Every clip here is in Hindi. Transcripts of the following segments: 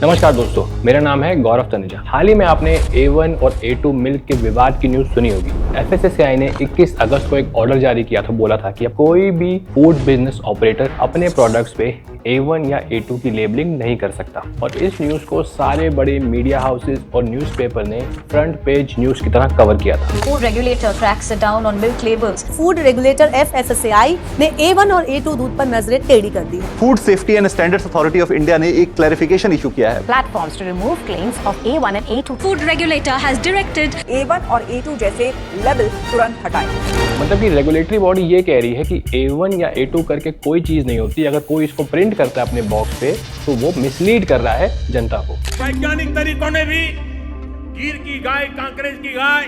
नमस्कार दोस्तों, मेरा नाम है गौरव तनेजा। हाल ही में आपने A1 और A2 मिल्क के विवाद की न्यूज सुनी होगी। FSSAI ने 21 अगस्त को एक ऑर्डर जारी किया था। बोला था कि अब कोई भी फूड बिजनेस ऑपरेटर अपने प्रोडक्ट्स पे A1 या A2 की लेबलिंग नहीं कर सकता। और इस न्यूज को सारे बड़े मीडिया हाउसेस और न्यूज़पेपर ने फ्रंट पेज न्यूज की तरह कवर किया था। Food regulator cracks down on milk labels. Food regulator FSSAI ने A1 और A2 दूध पर नजरें टेढ़ी कर दी है। Food safety and standards authority of India ने एक क्लैरिफिकेशन इशू किया है। Platforms to remove claims of A1 and A2. Food regulator has directed A1 और A2 जैसे लेबल तुरंत हटाएं। मतलब कि रेगुलेटरी बॉडी ये कह रही है कि A1 या A2 करके कोई चीज नहीं होती। अगर कोई इसको प्रिंट करता है अपने बॉक्स पे तो वो मिसलीड कर रहा है जनता को। वैज्ञानिक तरीकों ने भी गिर की गाय, कांकरेज की गाय,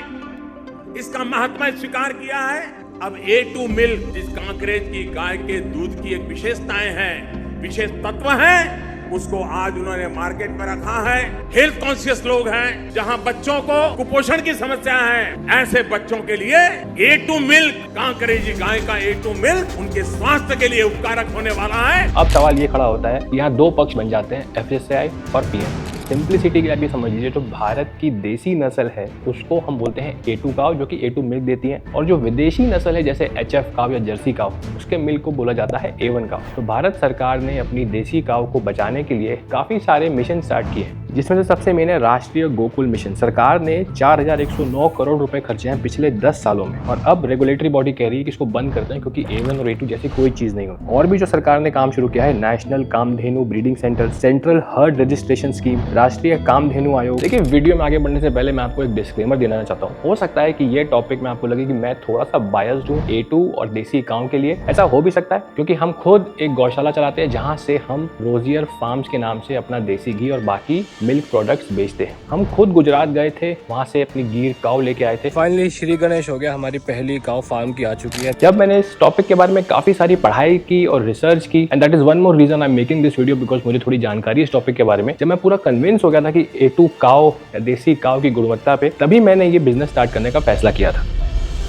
इसका महत्व स्वीकार किया है। अब A2 मिल्क, जिस कांकरेज की गाय के दूध की एक विशेषताएं हैं, विशेष तत्व हैं, उसको आज उन्होंने मार्केट में रखा है। हेल्थ कॉन्शियस लोग हैं, जहां बच्चों को कुपोषण की समस्या है, ऐसे बच्चों के लिए A2 मिल्क, कांकरेजी गाय का A2 मिल्क उनके स्वास्थ्य के लिए उपकारक होने वाला है। अब सवाल ये खड़ा होता है, यहाँ दो पक्ष बन जाते हैं, FSSAI और PM। सिंप्लिसिटी के लिए आप ये समझ लीजिए, जो भारत की देसी नस्ल है उसको हम बोलते हैं A2 काव, जो कि A2 मिल्क देती है। और जो विदेशी नस्ल है जैसे HF काव या जर्सी काव, उसके मिल्क को बोला जाता है A1 काव। तो भारत सरकार ने अपनी देसी काव को बचाने के लिए काफ़ी सारे मिशन स्टार्ट किए हैं, जिसमें से सबसे मेन है राष्ट्रीय गोकुल मिशन। सरकार ने 4109 करोड़ रुपए खर्चे हैं पिछले 10 सालों में। और अब रेगुलेटरी बॉडी कह रही है कि इसको बंद करते हैं, क्योंकि A1 और A2 जैसी कोई चीज़ नहीं हो। और भी जो सरकार ने काम शुरू किया है, national Kamdhenu breeding centre, central herd registration scheme, Rashtriya Kamdhenu आयोग। देखिए, वीडियो में आगे बढ़ने से पहले मैं आपको एक डिस्क्लेमर देना चाहता हूँ। हो सकता है कि ये टॉपिक में आपको लगे कि मैं थोड़ा सा बायस्ड हूँ A2 और देसी काव के लिए। ऐसा हो भी सकता है, क्योंकि हम खुद एक गौशाला चलाते हैं जहाँ से हम रोजियर फार्म्स के नाम से अपना देसी घी और बाकी मिल्क प्रोडक्ट्स बेचते हैं। हम खुद गुजरात गए थे, वहाँ से अपनी गिर काव लेके आए थे। फाइनली श्री गणेश हो गया, हमारी पहली काव फार्म की आ चुकी है। जब मैंने इस टॉपिक के बारे में काफी सारी पढ़ाई की और रिसर्च की, and that is one more reason I am making this video, because मुझे थोड़ी जानकारी इस टॉपिक के बारे में। जब मैं पूरा कन्विंस हो गया था कि A2 काव या देसी काव की गुणवत्ता पे, तभी मैंने ये बिजनेस स्टार्ट करने का फैसला किया था।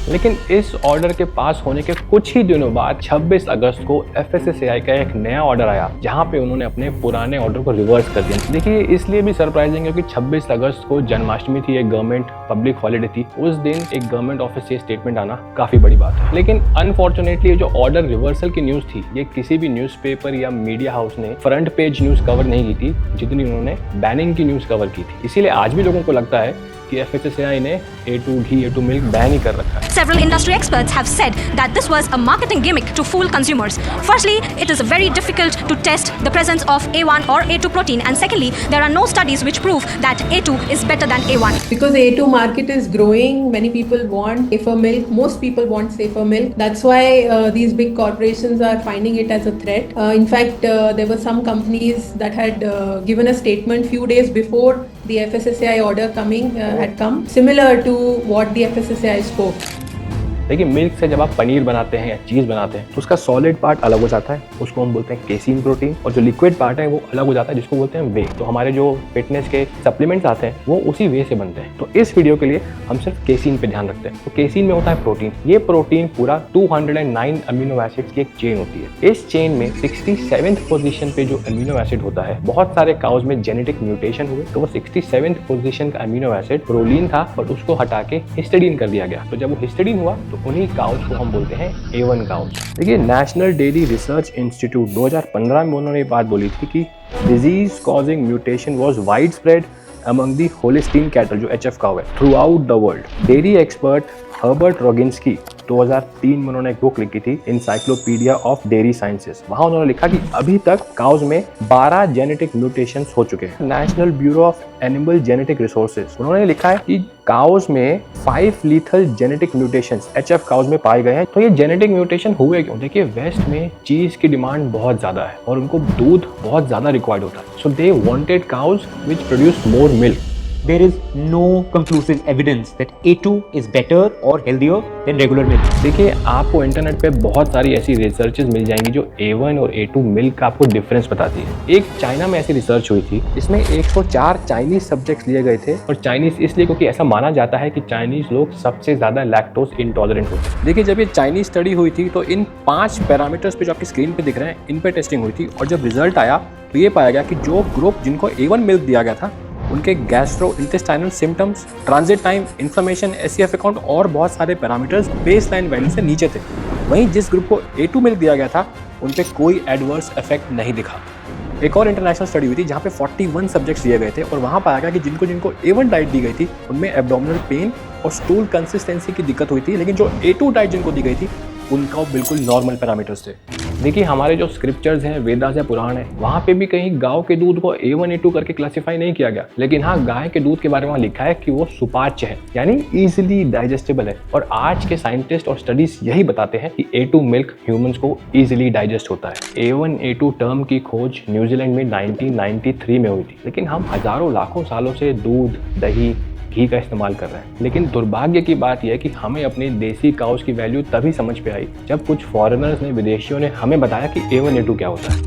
लेकिन इस ऑर्डर के पास होने के कुछ ही दिनों बाद 26 अगस्त को FSSAI का एक नया ऑर्डर आया, जहां पे उन्होंने अपने पुराने ऑर्डर को रिवर्स कर दिया। देखिए, इसलिए भी सरप्राइजिंग है कि 26 अगस्त को जन्माष्टमी थी, एक गवर्नमेंट पब्लिक हॉलिडे थी। उस दिन एक गवर्नमेंट ऑफिस से स्टेटमेंट आना काफी बड़ी बात है। लेकिन अनफॉर्चुनेटली जो ऑर्डर रिवर्सल की न्यूज थी, ये किसी भी न्यूज़पेपर या मीडिया हाउस ने फ्रंट पेज न्यूज कवर नहीं की थी, जितनी उन्होंने बैनिंग की न्यूज कवर की थी। इसीलिए आज भी लोगों को लगता है कि FSSAI ने A2 घी, A2 मिल्क बैन ही कर रखा है। Several industry experts have said that this was a marketing gimmick to fool consumers. Firstly, it is very difficult to test the presence of A1 or A2 protein, and secondly, there are no studies which prove that A2 is better than A1. Because A2 market is growing, many people want safer milk. Most people want safer milk. That's why these big corporations are finding it as a threat. In fact, there were some companies that had given a statement few days before the FSSAI order had come, similar to what the FSSAI spoke. देखिए, मिल्क से जब आप पनीर बनाते हैं या चीज़ बनाते हैं तो उसका सॉलिड पार्ट अलग हो जाता है, उसको हम बोलते हैं केसीन प्रोटीन, और जो लिक्विड पार्ट है वो अलग हो जाता है, जिसको बोलते हैं वे। तो हमारे जो फिटनेस के सप्लीमेंट्स आते हैं वो उसी वे से बनते हैं। तो इस वीडियो के लिए हम सिर्फ केसीन पे ध्यान रखते हैं। तो केसीन में होता है प्रोटीन। ये प्रोटीन पूरा 209 अमीनो एसिड्स की एक चेन होती है। इस चेन में 67th पोजीशन पे जो अमीनो एसिड होता है, बहुत सारे काउज में जेनेटिक म्यूटेशन हुए, तो वो 67th पोजीशन का अमीनो एसिड प्रोलीन था, और उसको हटा के हिस्टिडीन कर दिया गया। तो जब वो हिस्टिडीन हुआ तो उन्हीं काउज को हम बोलते हैं A1 काउज। देखिए, नेशनल डेयरी रिसर्च इंस्टीट्यूट 2015 में उन्होंने ये बात बोली थी कि disease causing mutation was wide spread among the Holstein cattle, जो HF काउ है, throughout the world. Dairy expert Herbert Roginski 2003 में उन्होंने एक बुक लिखी थी, इंसाइक्लोपीडिया ऑफ डेयरी साइंसेस। वहां उन्होंने लिखा कि अभी तक काउज में 12 जेनेटिक म्यूटेशंस हो चुके हैं। National Bureau of Animal Genetic Resources, उन्होंने लिखा है कि काउज में 5 lethal genetic mutations HF cows में पाए गए हैं। तो ये जेनेटिक म्यूटेशन हुए क्यों? देखिए, वेस्ट में चीज की डिमांड बहुत ज्यादा है और उनको दूध बहुत ज्यादा रिक्वायर्ड होता है। So they wanted cows which produce more milk. there is no conclusive evidence that A2 is better or healthier than regular milk. देखिए, आपको इंटरनेट पे बहुत सारी ऐसी रिसर्चेस मिल जाएंगी जो A1 और A2 मिल्क का आपको डिफरेंस बताती है। एक चाइना में ऐसी रिसर्च हुई थी, इसमें 104 चाइनीज सब्जेक्ट्स लिए गए थे, और चाइनीज इसलिए क्योंकि ऐसा माना जाता है कि चाइनीज लोग सबसे ज्यादा लैक्टोज इंटॉलरेंट होते हैं। देखिए, जब ये चाइनीज स्टडी हुई थी तो इन 5 पैरामीटर्स पे जो आपकी स्क्रीन पे दिख रहे हैं, इन पे टेस्टिंग हुई थी, और जब रिजल्ट आया तो ये पाया गया कि जो ग्रुप जिनको A1 मिल्क दिया गया था उनके gastro intestinal symptoms, transit time, inflammation, SCF account और बहुत सारे पैरामीटर्स बेसलाइन वैल्यू से नीचे थे। वहीं जिस ग्रुप को A2 मिल्क दिया गया था उन पे कोई एडवर्स इफेक्ट नहीं दिखा। एक और इंटरनेशनल स्टडी हुई थी जहाँ पे 41 सब्जेक्ट्स लिए गए थे, और वहाँ पाया गया कि जिनको A1 डाइट दी गई थी उनमें एब्डोमिनल पेन और स्टूल कंसिस्टेंसी की दिक्कत हुई थी, लेकिन जो A2 डाइट जिनको दी गई थी उनका बिल्कुल नॉर्मल पैरामीटर्स थे। देखिए, हमारे जो स्क्रिप्चर्स हैं, वेदास या पुराण है, वहाँ पे भी कहीं गाय के दूध को A1 A2 करके क्लासिफाई नहीं किया गया, लेकिन हाँ, गाय के दूध के बारे में लिखा है कि वो सुपाच्य है, यानी इजीली डाइजेस्टेबल है। और आज के साइंटिस्ट और स्टडीज यही बताते हैं कि A2 मिल्क ह्यूमंस को इजीली डाइजेस्ट होता है। A1 A2 टर्म की खोज न्यूजीलैंड में 1993 में हुई थी, लेकिन हम हजारों लाखों सालों से दूध, दही, घी का इस्तेमाल कर रहे हैं। लेकिन दुर्भाग्य की बात यह है कि हमें अपने देसी काउस की वैल्यू तभी समझ पे आई जब कुछ फॉरेनर्स ने, विदेशियों ने हमें बताया कि A1 A2 क्या होता है।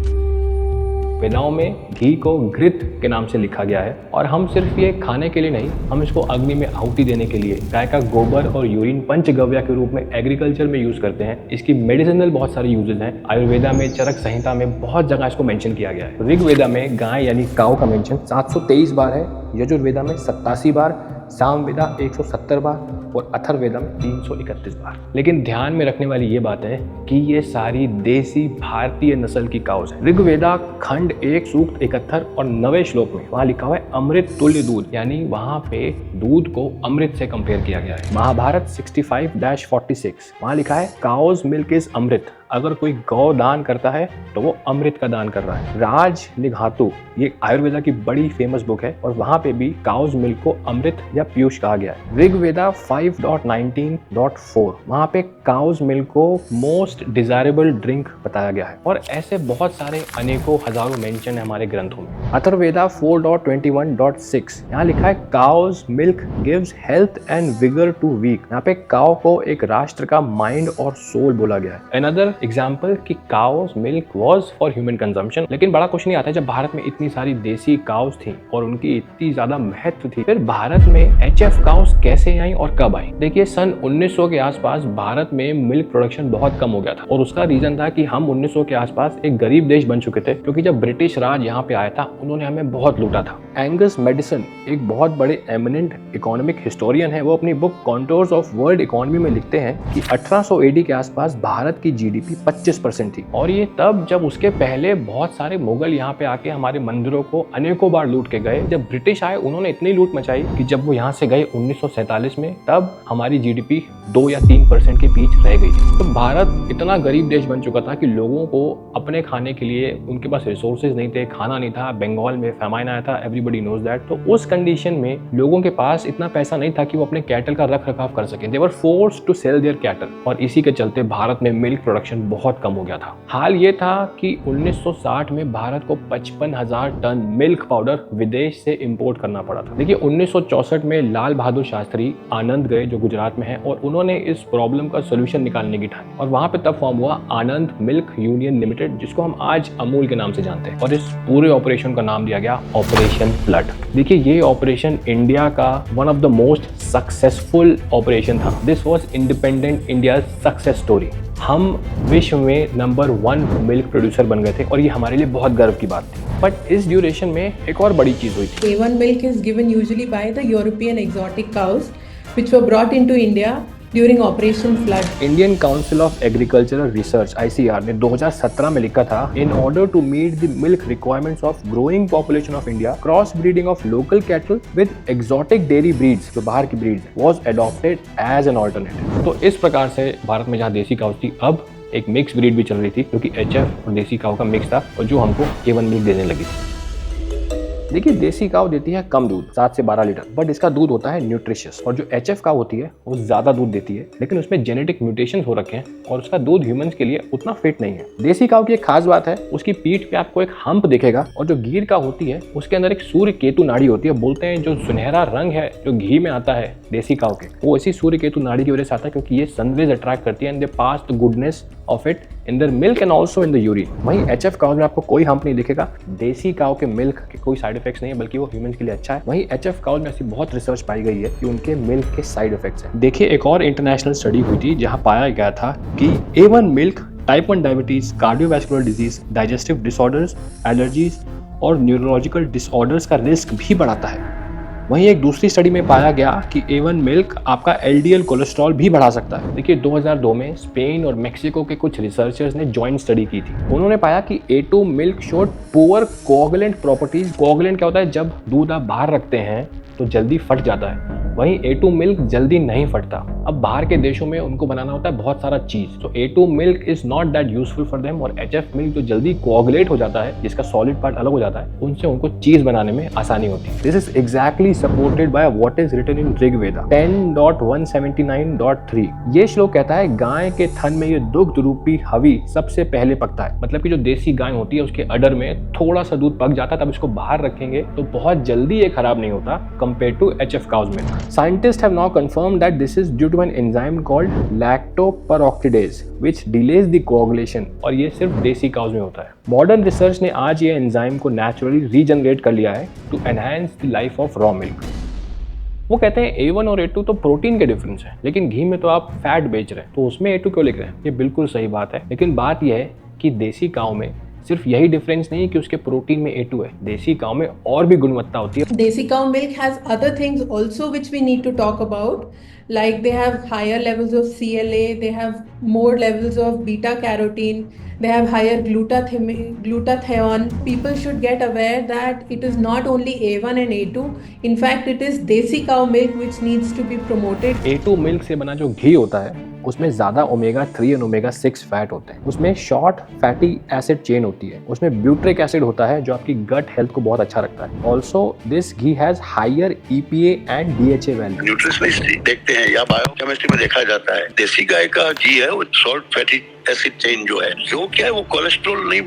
वेदाओं में घी को घृत के नाम से लिखा गया है, और हम सिर्फ ये खाने के लिए नहीं, हम इसको अग्नि में आहुति देने के लिए, गाय का गोबर और यूरिन पंचगव्य के रूप में एग्रीकल्चर में यूज करते हैं। इसकी मेडिसिनल बहुत सारे यूजेस हैं। आयुर्वेदा में, चरक संहिता में बहुत जगह इसको मेंशन किया गया है। ऋग्वेदा में गाय यानी काऊ का मेंशन 723 बार है, यजुर्वेदा में 87 बार, सामवेदा 170 बार और अथर्ववेदा में 331 बार। लेकिन ध्यान में रखने वाली ये बात है कि ये सारी देसी भारतीय नस्ल की काउस है। ऋग्वेदा खंड 1 सूक्त 71 और 9वें श्लोक में वहाँ लिखा हुआ है अमृत तुल्य दूध, यानी वहाँ पे दूध को अमृत से कंपेयर किया गया है। महाभारत 65-46 वहाँ लिखा है काउस मिल्क इज अमृत, अगर कोई गौ दान करता है तो वो अमृत का दान कर रहा है। राज निघातु ये आयुर्वेदा की बड़ी फेमस बुक है, और वहाँ पे भी काउस मिल्क को अमृत या पीयूष कहा गया है। ऋग्वेदा 5.19.4 वहाँ पे काउस मिल्क को मोस्ट डिजायरेबल ड्रिंक बताया गया है, और ऐसे बहुत सारे अनेकों हजारों मेंशन है हमारे ग्रंथों में। अथर्ववेदा 4.21.6 यहाँ लिखा है cow's milk gives health and vigour to weak. यहाँ पे काउ को एक राष्ट्र का माइंड और सोल बोला गया है। अनदर एग्जाम्पल कि cows milk was for human consumption. लेकिन बड़ा कुछ नहीं आता है, जब भारत में इतनी सारी देसी काउस थी और उनकी इतनी ज्यादा महत्व थी, फिर भारत में HF काउस कैसे आई और कब आई? देखिए, सन 1900 के आसपास भारत में मिल्क प्रोडक्शन बहुत कम हो गया था, और उसका रीजन था कि हम 1900 के आसपास एक गरीब देश बन चुके थे, क्योंकि जब ब्रिटिश राज यहाँ पे आया था उन्होंने हमें बहुत लूटा था। एंगस मैडिसन एक बहुत बड़े एमिनेंट इकोनॉमिक हिस्टोरियन है, वो अपनी book contours of world economy में लिखते हैं कि 1800 AD के आसपास भारत की GDP 25% थी, और ये तब जब उसके पहले बहुत सारे मुगल यहाँ पे आके हमारे मंदिरों को अनेकों बार लूट के गए। जब ब्रिटिश आए उन्होंने इतनी लूट मचाई कि जब वो यहाँ से गए 1947 में, तब हमारी GDP 2 या 3% के बीच रह गई थी। तो भारत इतना गरीब देश बन चुका था कि लोगों को अपने खाने के लिए उनके पास रिसोर्सेज नहीं थे, खाना नहीं था। बंगाल में फैमाइन आया था, एवरीबडी नोज दैट। तो उस कंडीशन में लोगों के पास इतना पैसा नहीं था कि वो अपने कैटल का रख रखाव कर सकें। They were forced to sell their cattle, और इसी के चलते भारत में मिल्क प्रोडक्शन बहुत कम हो गया था। हाल ये था कि 1960 में भारत को 55,000 टन मिल्क पाउडर विदेश से इंपोर्ट करना पड़ा था। देखिए, 1964 में लाल बहादुर शास्त्री आनंद गए, जो गुजरात में है, और उन्होंने इस प्रॉब्लम का सोल्यूशन निकालने की ठानी, और वहां पे तब फॉर्म हुआ आनंद मिल्क यूनियन लिमिटेड, जिसको हम आज अमूल के नाम से जानते हैं, और इस पूरे ऑपरेशन का नाम दिया गया ऑपरेशन फ्लड। देखिए, ये ऑपरेशन इंडिया का one of the most successful operation था। This was independent India success story. हम विश्व में नंबर 1 मिल्क प्रोड्यूसर बन गए थे, और ये हमारे लिए बहुत गर्व की बात थी। बट इस ड्यूरेशन में एक और बड़ी चीज हुई थी। A1 milk is given usually by the European exotic cows which were brought into India during Operation Flood. Indian Council of Agricultural Research ICAR ने 2017 में लिखा था, in order to meet the milk requirements of growing population of India, cross breeding of local cattle with exotic dairy breeds, जो बाहर की breeds, was adopted as an alternative. तो इस प्रकार से भारत में जहाँ देसी काउस थी, अब एक मिक्स ब्रीड भी चल रही थी, क्योंकि HF और देसी काउ का मिक्स था, और जो हमको A1 मिल्क देने लगी थी। देखिए देसी काव देती है कम दूध 7 से 12 लीटर, बट इसका दूध होता है न्यूट्रिशियस। और जो एचएफ काव होती है वो ज्यादा दूध देती है, लेकिन उसमें जेनेटिक म्यूटेशन हो रखे हैं और उसका दूध ह्यूमंस के लिए उतना फिट नहीं है। देसी काव की एक खास बात है, उसकी पीठ पे आपको एक हम्प दिखेगा, और जो गिर काव होती है उसके अंदर एक सूर्य केतु नाड़ी होती है। बोलते हैं जो सुनहरा रंग है जो घी में आता है देसी काव के, वो इसी सूर्य केतु नाड़ी की वजह से आता है, क्योंकि ये सनरेज अट्रैक्ट करती है and they pass the goodness of it in their milk and also in the urine. वहीं एचएफ काव में आपको कोई हम्प नहीं दिखेगा। देसी काव के मिल्क के कोई साइड इफेक्ट्स नहीं है, बल्कि वो ह्यूमंस के लिए अच्छा है। वहीं एचएफ काव में ऐसी बहुत रिसर्च पाई गई है कि उनके मिल्क के साइड इफेक्ट्स हैं। देखिए एक और इंटरनेशनल स्टडी हुई थी जहां पाया गया था कि A1 milk type 1 diabetes, cardiovascular disease, digestive disorders, allergies और न्यूरोलॉजिकल डिसऑर्डर्स का रिस्क भी बढ़ाता है। वहीं एक दूसरी स्टडी में पाया गया कि A1 मिल्क आपका LDL कोलेस्ट्रॉल भी बढ़ा सकता है। देखिए 2002 में स्पेन और मेक्सिको के कुछ रिसर्चर्स ने जॉइंट स्टडी की थी। उन्होंने पाया कि A2 milk showed poor coagulant properties. Coagulant क्या होता है, जब दूध आप बाहर रखते हैं तो जल्दी फट जाता है, वहीं A2 मिल्क जल्दी नहीं फटता। अब बाहर के देशों में उनको बनाना होता है बहुत सारा चीज, तो A2 milk is not that useful for them. और HF मिल्क जो जल्दी कोआगुलेट हो जाता है, जिसका सॉलिड पार्ट अलग हो जाता है, उनसे उनको चीज बनाने में आसानी होती है। This is exactly supported by what is written in Rigveda 10.179.3। ये श्लोक कहता है गाय के थन में ये दुग्ध रूपी हवि सबसे पहले पकता है। मतलब कि जो देसी गाय होती है उसके अडर में थोड़ा सा दूध पक जाता है, तब इसको बाहर रखेंगे तो बहुत जल्दी ये खराब नहीं होता compared to HF cows milk. Scientists have now confirmed that this is due to an enzyme called lactoperoxidase, which delays the coagulation, और ये सिर्फ देसी काउज में होता है। मॉडर्न रिसर्च ने आज ये एंजाइम को नेचुरली रीजनरेट कर लिया है to enhance the life of raw milk. वो कहते हैं A1 और A2 तो प्रोटीन के डिफरेंस है, लेकिन घी में तो आप फैट बेच रहे हैं, तो उसमें A2 क्यों लिख रहे हैं? ये बिल्कुल सही बात है, लेकिन बात यह है कि देसी काउ में सिर्फ यही डिफरेंस नहीं कि उसके प्रोटीन में A2 है, देसी काउ में और भी गुणवत्ता होती है। Desi cow milk has other things also which we need to talk about, like they have higher levels of CLA, they have more levels of beta carotene, they have higher glutathione. People should get aware that it is not only A1 and A2, in fact it is desi cow milk which needs to be promoted. A2 milk से बना जो घी होता है उसमें ज़्यादा omega-3 और omega-6 फैट होते हैं, उसमें शॉर्ट फैटी एसिड चेन होती है, उसमें ब्यूट्रिक एसिड होता है जो आपकी गट हेल्थ को बहुत अच्छा रखता है। Also this ghee has higher EPA and DHA value. Nutritionist देखते हैं या बायोकेमिस्ट्री में देखा जाता है, देसी गाय का घी है वो शॉर्ट फैटी एसिड चेन जो है, जो क्या है वो कोलेस्ट्रॉल नहीं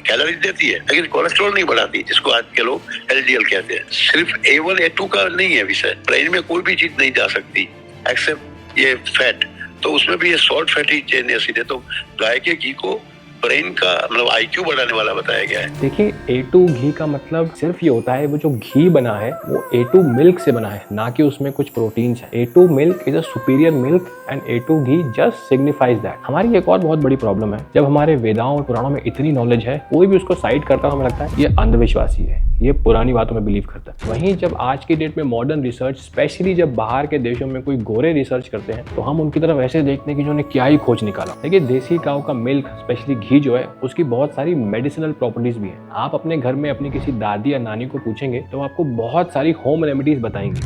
कैलोरी देती है, लेकिन कोलेस्ट्रॉल नहीं बढ़ाती, जिसको आज के लोग LDL कहते हैं। सिर्फ A1 A2 का नहीं है विषय, ब्रेन में कोई भी चीज नहीं जा सकती एक्सेप्ट ये फैट, तो उसमें भी ये शॉर्ट फैटी चेन एसिड है। तो गाय के घी को ब्रेन का मतलब IQ बढ़ाने वाला बताया गया है। देखिए A2 घी का मतलब सिर्फ ये होता है वो जो घी बना है वो A2 मिल्क से बना है, ना कि उसमें कुछ प्रोटीन्स है। A2 milk is a superior milk and A2 ghee just signifies that. हमारी एक और बहुत बड़ी प्रॉब्लम है, जब हमारे वेदाओं और पुराणों में इतनी नॉलेज है, कोई भी उसको साइड करता हमें लगता है ये अंधविश्वासी है, ये पुरानी बातों में बिलीव करता है। वहीं जब आज की डेट में मॉडर्न रिसर्च, स्पेशली जब बाहर के देशों में कोई गोरे रिसर्च करते हैं, तो हम उनकी तरफ ऐसे देखते हैं कि जिन्होंने क्या ही खोज निकाला। देखिए देसी काऊ का मिल्क स्पेशली घी जो है उसकी बहुत सारी मेडिसिनल प्रॉपर्टीज भी हैं। आप अपने घर में अपनी किसी दादी या नानी को पूछेंगे तो आपको बहुत सारी होम रेमेडीज बताएंगे।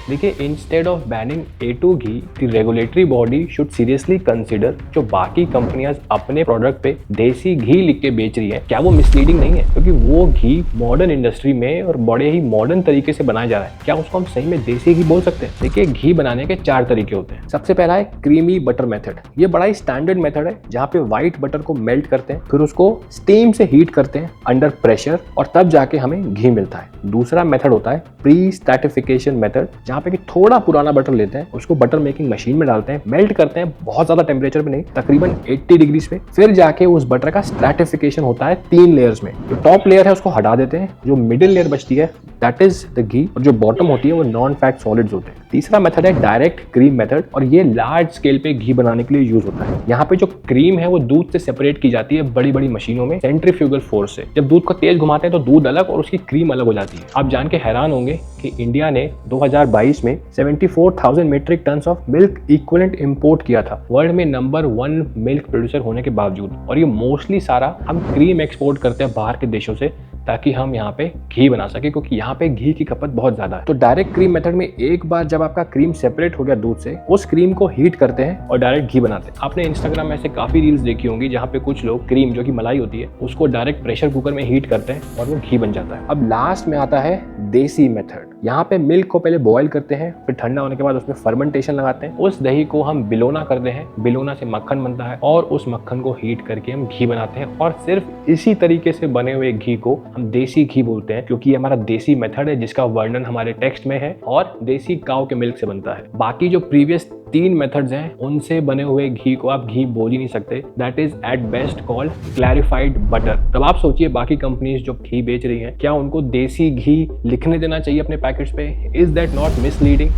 देखिए instead of banning A2 ghee, the regulatory body should seriously consider जो बाकी कंपनियां अपने प्रोडक्ट पे देसी घी लिख के बेच रही है, क्या वो मिसलीडिंग नहीं है? क्योंकि वो घी मॉडर्न इंडस्ट्री में और बड़े ही मॉडर्न तरीके से बनाया जा रहा है, क्या उसको हम सही में देसी घी बोल सकते हैं? देखिए घी बनाने के 4 तरीके होते हैं। सबसे पहला है क्रीमी बटर मेथड। ये बड़ा ही स्टैंडर्ड मेथड है जहाँ पे व्हाइट बटर को मेल्ट करते हैं, फिर उसको स्टीम से हीट करते हैं अंडर प्रेशर, और तब जाके हमें घी मिलता है। दूसरा मेथड होता है प्री स्टैटिफिकेशन मेथड, जहाँ पे कि थोड़ा पुराना बटर लेते हैं, उसको बटर मेकिंग मशीन में डालते हैं, मेल्ट करते हैं बहुत ज्यादा टेम्परेचर पे नहीं, तकरीबन 80 डिग्रीज पे, फिर जाके उस बटर का स्ट्रैटिफिकेशन होता है 3 लेयर्स में। जो टॉप लेयर है उसको हटा देते हैं, जो मिडिल लेयर बचती है दैट इज द घी, और जो बॉटम होती है वो नॉन फैट सॉलिड्स होते हैं। तीसरा मेथड है डायरेक्ट क्रीम मेथड, और ये लार्ज स्केल पे घी बनाने के लिए यूज होता है। यहाँ पे जो क्रीम है वो दूध से सेपरेट की जाती है बड़ी बड़ी मशीनों में सेंट्रीफ्यूगल फोर्स से। जब दूध को तेज घुमाते हैं तो दूध अलग और उसकी क्रीम अलग हो जाती है। आप जान के हैरान होंगे कि इंडिया ने 2022 में 74,000 metric tons of milk equivalent import किया था, वर्ल्ड में नंबर 1 मिल्क प्रोड्यूसर होने के बावजूद। और ये मोस्टली सारा हम क्रीम एक्सपोर्ट करते हैं बाहर के देशों से, ताकि हम यहाँ पे घी बना सके, क्योंकि यहाँ पे घी की खपत बहुत ज्यादा है। तो डायरेक्ट क्रीम मेथड में एक बार जब आपका क्रीम सेपरेट हो गया दूध से, उस क्रीम को हीट करते हैं और डायरेक्ट घी बनाते हैं। आपने इंस्टाग्राम में ऐसे काफी रील्स देखी होंगी जहाँ पे कुछ लोग क्रीम जो कि मलाई होती है उसको डायरेक्ट प्रेशर कुकर में हीट करते हैं और वो घी बन जाता है। अब लास्ट में आता है देसी मेथड। यहाँ पे मिल्क को पहले बॉईल करते हैं, फिर ठंडा होने के बाद उसमें फर्मेंटेशन लगाते हैं, उस दही को हम बिलोना करते हैं, बिलोना से मक्खन बनता है और उस मक्खन को हीट करके हम घी बनाते हैं। और सिर्फ इसी तरीके से बने हुए घी को हम देसी घी बोलते हैं, क्योंकि ये हमारा देसी मेथड है जिसका वर्णन हमारे टेक्स्ट में है और देसी काऊ के मिल्क से बनता है। बाकी जो प्रीवियस 3 मेथड्स हैं उनसे बने हुए घी को आप घी बोल ही नहीं सकते। That is at best called clarified butter. तब आप सोचिए बाकी कंपनीज जो घी बेच रही हैं, क्या उनको देसी घी लिखने देना चाहिए अपने पैकेट्स पे? Is that not misleading?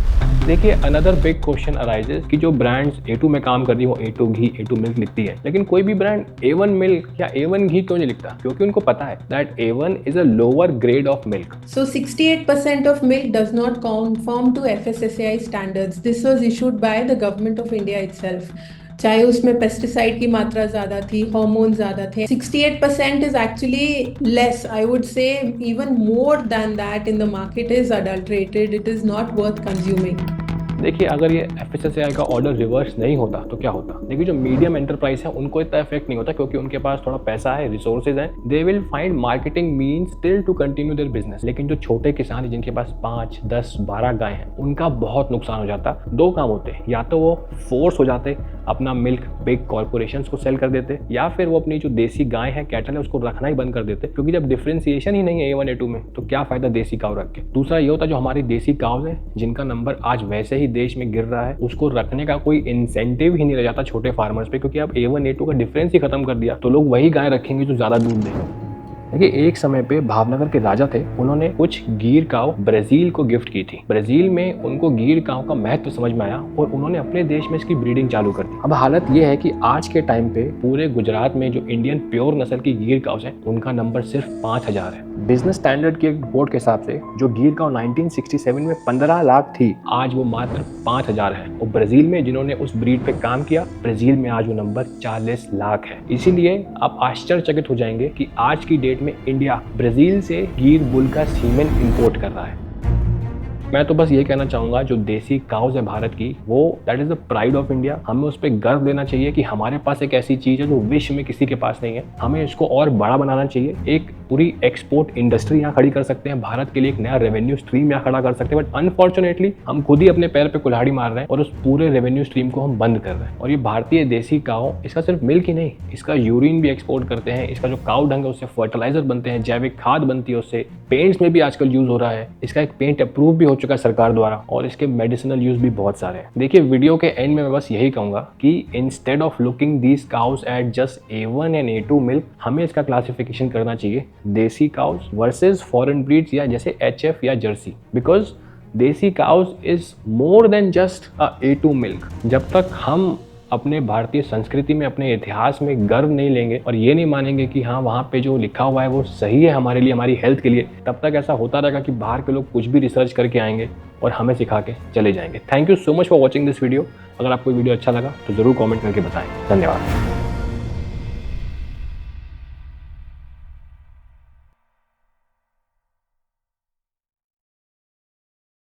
देखिए, अनदर बिग क्वेश्चन अराइजेस कि जो ब्रांड्स A2 में काम कर रही है वो A2 घी, A2 मिल्क लिखती है, लेकिन कोई भी ब्रांड A1 मिल्क या A1 घी क्यों नहीं लिखता? क्योंकि उनको पता है that A1 is a lower grade of milk. So 68% of milk does not conform to FSSAI standards. This was issued by the government of India itself. चाहे उसमें पेस्टिसाइड की मात्रा ज़्यादा थी, हार्मोन ज़्यादा थे। 68% is actually less. I would say even more than that in the market is adulterated. It is not worth consuming. देखिए, अगर ये FSSAI का ऑर्डर रिवर्स नहीं होता तो क्या होता? देखिए, जो मीडियम एंटरप्राइज है उनको इतना इफेक्ट नहीं होता, क्योंकि उनके पास थोड़ा पैसा है, रिसोर्सेज हैं, they will find marketing means still to continue their business. लेकिन जो छोटे किसान हैं जिनके पास 5, 10, 12 गाय हैं, उनका बहुत नुकसान हो जाता। 2 काम होते हैं, या तो वो फोर्स हो जाते अपना मिल्क बिग कॉर्पोरेशंस को सेल कर देते, या फिर वो अपनी जो देसी गाय है, कैटल है, उसको रखना ही बंद कर देते, क्योंकि जब डिफरेंशिएशन ही नहीं है A1 A2 में तो क्या फायदा देसी काव रख के। दूसरा ये होता जो हमारी देसी काव है जिनका नंबर आज वैसे ही देश में गिर रहा है, उसको रखने का कोई इंसेंटिव ही नहीं रह जाता छोटे फार्मर्स पे, क्योंकि अब A1 A2 का डिफरेंस ही खत्म कर दिया तो लोग वही गाय रखेंगे जो ज्यादा दूध देंगे। देखिए, एक समय पे भावनगर के राजा थे, उन्होंने कुछ गीर काव ब्राजील को गिफ्ट की थी। ब्राजील में उनको गिर काव का महत्व समझ में आया और उन्होंने अपने देश में इसकी ब्रीडिंग चालू कर दी। अब हालत ये है कि आज के टाइम पे पूरे गुजरात में जो इंडियन प्योर नस्ल की गिर काव है उनका नंबर सिर्फ 5000 है। बिजनेस स्टैंडर्ड की एक रिपोर्ट के हिसाब से जो गिर काव 1967 में 15 लाख थी, आज वो मात्र 5000 है। और ब्राजील में जिन्होंने उस ब्रीड पे काम किया, ब्राजील में आज वो नंबर 40 लाख है। इसीलिए आप आश्चर्यचकित हो जाएंगे कि आज की डेट में इंडिया ब्राजील से गिर बुल का सीमेन इंपोर्ट कर रहा है। मैं तो बस ये कहना चाहूँगा, जो देसी काउज है भारत की, वो that is the pride of India. हमें उस पर गर्व लेना चाहिए कि हमारे पास एक ऐसी चीज़ है जो विश्व में किसी के पास नहीं है। हमें इसको और बड़ा बनाना चाहिए। एक पूरी एक्सपोर्ट इंडस्ट्री यहाँ खड़ी कर सकते हैं, भारत के लिए एक नया रेवेन्यू स्ट्रीम यहाँ खड़ा कर सकते हैं। बट अनफॉर्चुनेटली हम खुद ही अपने पैर पे कुल्हाड़ी मार रहे हैं और उस पूरे रेवेन्यू स्ट्रीम को हम बंद कर रहे हैं। और ये भारतीय देसी काव, इसका सिर्फ मिल्क ही नहीं, इसका यूरिन भी एक्सपोर्ट करते हैं। इसका जो काव डंग है उससे फर्टिलाइजर बनते हैं, जैविक खाद बनती है उससे, पेंट्स में भी आजकल यूज हो रहा है। इसका एक पेंट अप्रूव भी हो चुका है सरकार द्वारा और इसके मेडिसिनल यूज भी बहुत सारे हैं। देखिए, वीडियो के एंड में मैं बस यही कहूंगा कि instead of looking these cows at just A1 and A2 milk, हमें इसका क्लासिफिकेशन करना चाहिए देसी काउज वर्सेस फॉरेन ब्रीड्स या जैसे HF या Jersey, because desi cows is more than just a A2 milk. जब तक हम अपने भारतीय संस्कृति में, अपने इतिहास में गर्व नहीं लेंगे और ये नहीं मानेंगे कि हाँ वहाँ पे जो लिखा हुआ है वो सही है हमारे लिए, हमारी हेल्थ के लिए, तब तक ऐसा होता रहेगा कि बाहर के लोग कुछ भी रिसर्च करके आएंगे और हमें सिखा के चले जाएंगे। Thank you so much for watching this video. अगर आपको वीडियो अच्छा लगा तो ज़रूर कमेंट करके बताएं। धन्यवाद।